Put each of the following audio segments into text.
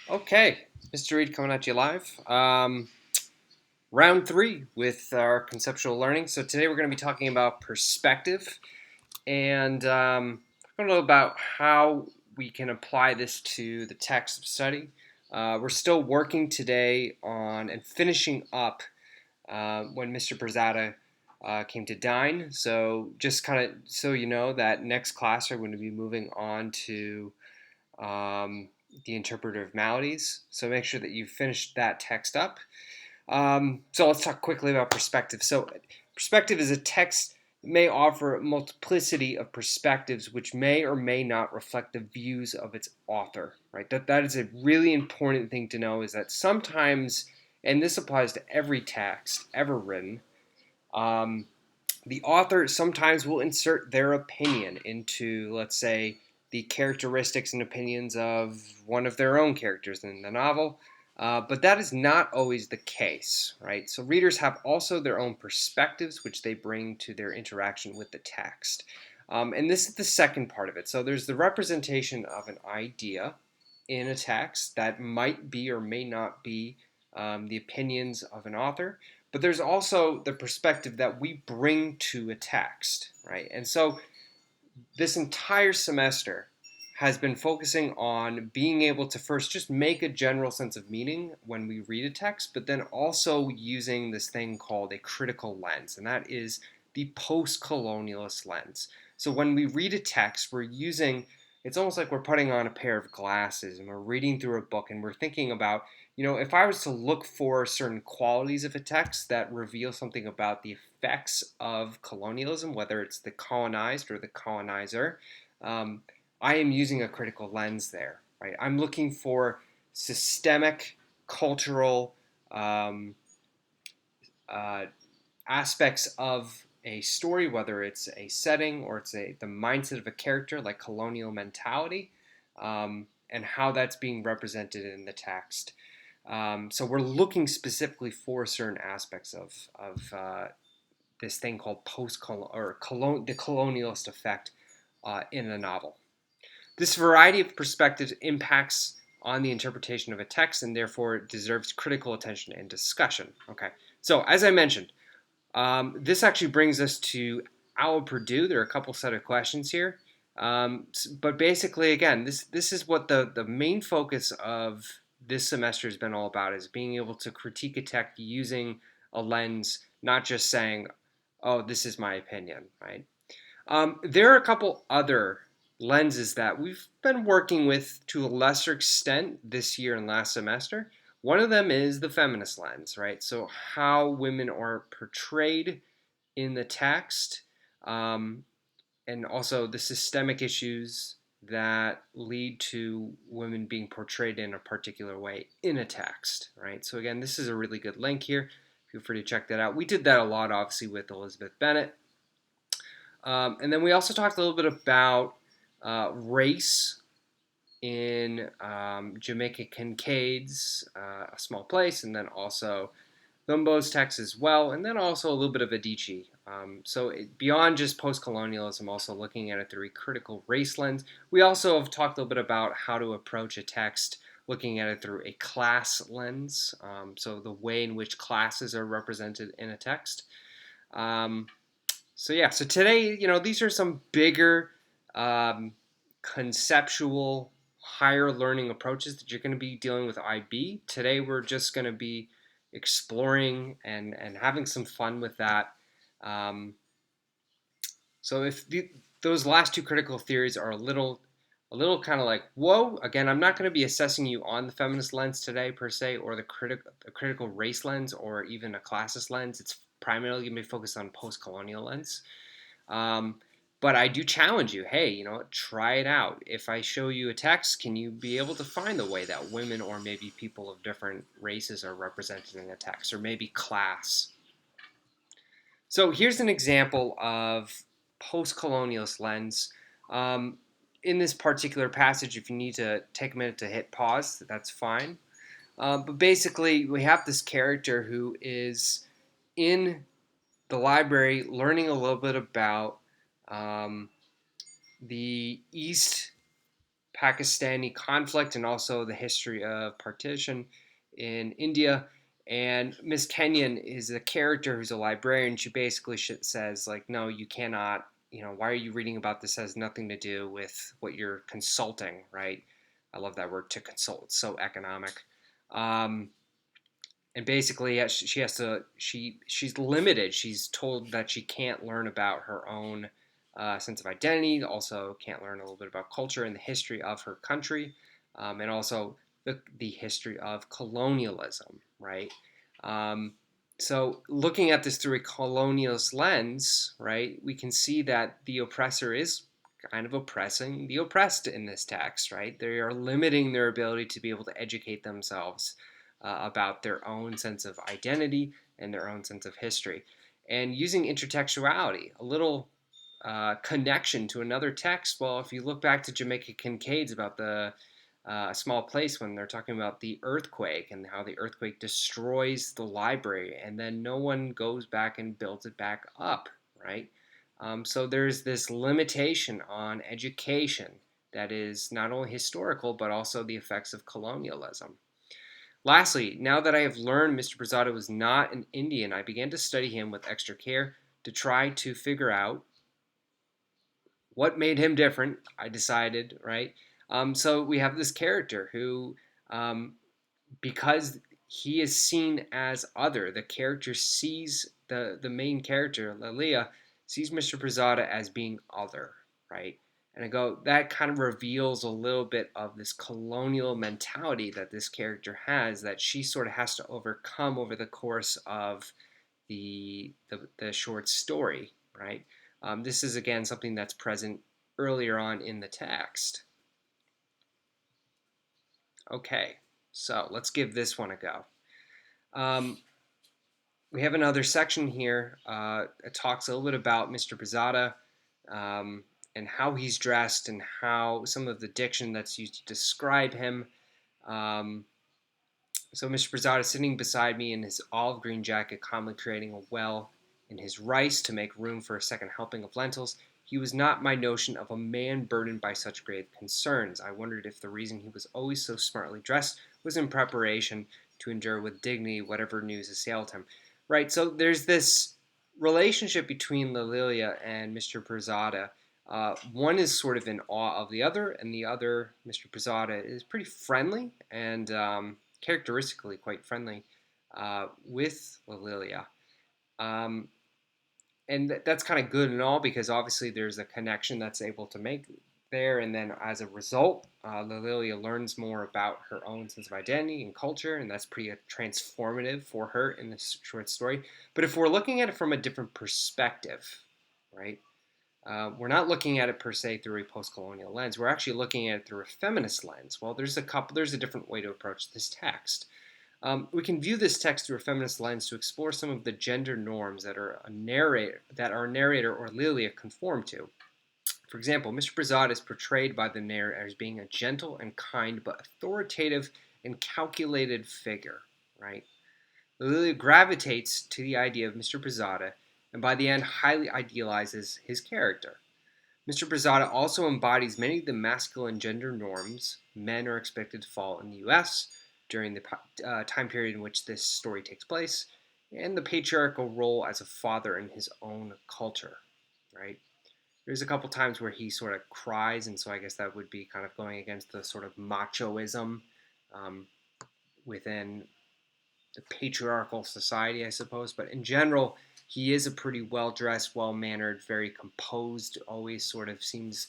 Okay, Mr. Reed coming at you live. Round three with our conceptual learning. So today we're going to be talking about perspective and a little about how we can apply this to the text of study. We're still working today on and finishing up when Mr. Berzata came to dine. So just kind of so you know that next class we're going to be moving on to the interpretive maladies. So make sure that you finish that text up. So let's talk quickly about perspective. So perspective is a text that may offer a multiplicity of perspectives which may or may not reflect the views of its author. Right? That is a really important thing to know. Is that sometimes, and this applies to every text ever written, um, the author sometimes will insert their opinion into, let's say, the characteristics and opinions of one of their own characters in the novel. But that is not always the case, right? So readers have also their own perspectives, which they bring to their interaction with the text. And this is the second part of it. So there's the representation of an idea in a text that might be or may not be the opinions of an author, but there's also the perspective that we bring to a text, right? And so this entire semester has been focusing on being able to first just make a general sense of meaning when we read a text, but then also using this thing called a critical lens, and that is the post-colonialist lens. So when we read a text, we're using, it's almost like we're putting on a pair of glasses and we're reading through a book and we're thinking about, if I was to look for certain qualities of a text that reveal something about the effects of colonialism, whether it's the colonized or the colonizer, um, I am using a critical lens there, right? I'm looking for systemic, cultural um, uh, aspects of a story, whether it's a setting or the mindset of a character, like colonial mentality, and how that's being represented in the text. So we're looking specifically for certain aspects of this thing called the colonialist effect in a novel. This variety of perspectives impacts on the interpretation of a text and therefore deserves critical attention and discussion. Okay, so as I mentioned, this actually brings us to Owl Purdue. There are a couple set of questions here. But basically, again, this is what the main focus of this semester has been all about, is being able to critique a text using a lens, not just saying, oh, this is my opinion, right? There are a couple other lenses that we've been working with to a lesser extent this year and last semester. One of them is the feminist lens, right? So how women are portrayed in the text, um, and also the systemic issues that lead to women being portrayed in a particular way in a text, right? So again, this is a really good link here. Feel free to check that out. We did that a lot, obviously, with Elizabeth Bennet. And then we also talked a little bit about race in Jamaica Kincaid's A Small Place, and then also Thumbo's text as well, and then also a little bit of Adichie. Beyond just post-colonialism, also looking at it through a critical race lens. We also have talked a little bit about how to approach a text looking at it through a class lens, so the way in which classes are represented in a text. Um, so today, these are some bigger um, conceptual higher learning approaches that you're going to be dealing with IB. Today we're just going to be exploring and having some fun with that. Um, so if those last two critical theories are a little kind of like, whoa, again, I'm not going to be assessing you on the feminist lens today per se, or the critical race lens, or even a classist lens. It's primarily going to be focused on post-colonial lens. Um, but I do challenge you, hey, try it out. If I show you a text, can you be able to find the way that women or maybe people of different races are represented in a text, or maybe class? So here's an example of post-colonialist lens. Um, in this particular passage, if you need to take a minute to hit pause, that's fine. But basically, we have this character who is in the library learning a little bit about um, the East Pakistani conflict and also the history of partition in India. And Miss Kenyon is a character who's a librarian. She basically says, like, no, you cannot, why are you reading about this? It has nothing to do with what you're consulting, right? I love that word, to consult. It's so economic. And basically, she has to, she's limited. She's told that she can't learn about her own sense of identity, also can't learn a little bit about culture and the history of her country, and also the history of colonialism, right? Um, so looking at this through a colonialist lens, right, we can see that the oppressor is kind of oppressing the oppressed in this text, right? They are limiting their ability to be able to educate themselves about their own sense of identity and their own sense of history. And using intertextuality, a little connection to another text. Well, if you look back to Jamaica Kincaid's about the small place when they're talking about the earthquake and how the earthquake destroys the library and then no one goes back and builds it back up, right? So there's this limitation on education that is not only historical but also the effects of colonialism. Lastly, now that I have learned Mr. Pirzada was not an Indian, I began to study him with extra care to try to figure out what made him different. I decided, right? So we have this character who, because he is seen as other, the character sees the main character, Lilia, sees Mr. Pirzada as being other, right? And I go, that kind of reveals a little bit of this colonial mentality that this character has that she sort of has to overcome over the course of the short story, right? This is again something that's present earlier on in the text. Okay, so let's give this one a go. We have another section here. It talks a little bit about Mr. Pirzada and how he's dressed and how some of the diction that's used to describe him. So Mr. Pirzada is sitting beside me in his olive green jacket, calmly creating a well in his rice to make room for a second helping of lentils. He was not my notion of a man burdened by such grave concerns. I wondered if the reason he was always so smartly dressed was in preparation to endure with dignity whatever news assailed him. Right, so there's this relationship between Lilia and Mr. Pirzada. One is sort of in awe of the other, and the other, Mr. Pirzada, is pretty friendly and characteristically quite friendly with Lilia. And that's kind of good and all because obviously there's a connection that's able to make there, and then as a result, Lilia learns more about her own sense of identity and culture, and that's pretty transformative for her in this short story. But if we're looking at it from a different perspective, right? We're not looking at it per se through a post-colonial lens. We're actually looking at it through a feminist lens. Well, there's a different way to approach this text. We can view this text through a feminist lens to explore some of the gender norms that our narrator or Lilia conform to. For example, Mr. Pirzada is portrayed by the narrator as being a gentle and kind but authoritative and calculated figure, right? Lilia gravitates to the idea of Mr. Pirzada and by the end highly idealizes his character. Mr. Pirzada also embodies many of the masculine gender norms men are expected to follow in the U.S. during the time period in which this story takes place, and the patriarchal role as a father in his own culture, right? There's a couple times where he sort of cries, and so I guess that would be kind of going against the sort of machoism within the patriarchal society, I suppose. But in general, he is a pretty well-dressed, well-mannered, very composed, always sort of seems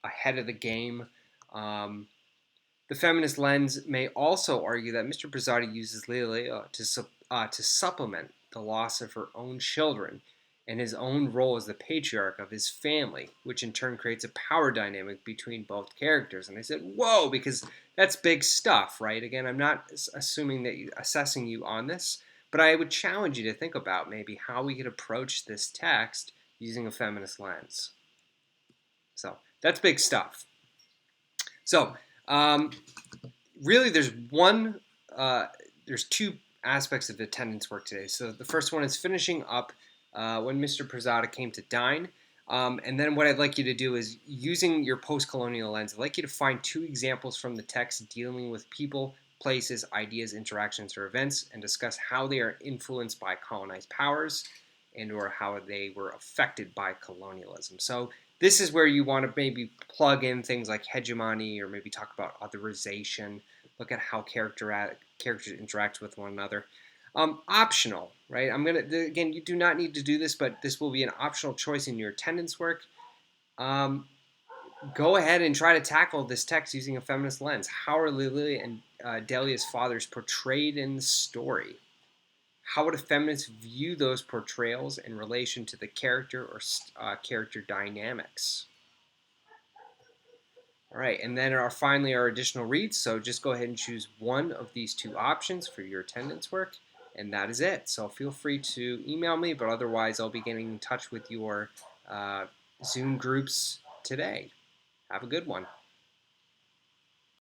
ahead of the game. The feminist lens may also argue that Mr. Pirzada uses Lilia to supplement the loss of her own children and his own role as the patriarch of his family, which in turn creates a power dynamic between both characters. And I said, whoa, because that's big stuff, right? Again, I'm not assuming that assessing you on this, but I would challenge you to think about maybe how we could approach this text using a feminist lens. So that's big stuff. So really, there's two aspects of attendance work today. So the first one is finishing up when Mr. Pirzada came to dine. And then what I'd like you to do is, using your post-colonial lens, I'd like you to find 2 examples from the text dealing with people, places, ideas, interactions, or events, and discuss how they are influenced by colonized powers and or how they were affected by colonialism. So this is where you want to maybe plug in things like hegemony, or maybe talk about otherization, look at how characters interact with one another. Optional, right? Again, you do not need to do this, but this will be an optional choice in your attendance work. Um, Go ahead and try to tackle this text using a feminist lens. How are Lily and Delia's fathers portrayed in the story? How would a feminist view those portrayals in relation to the character or character dynamics? All right, and then finally our additional reads. So just go ahead and choose one of these 2 options for your attendance work, and that is it. So feel free to email me, but otherwise I'll be getting in touch with your Zoom groups today. Have a good one.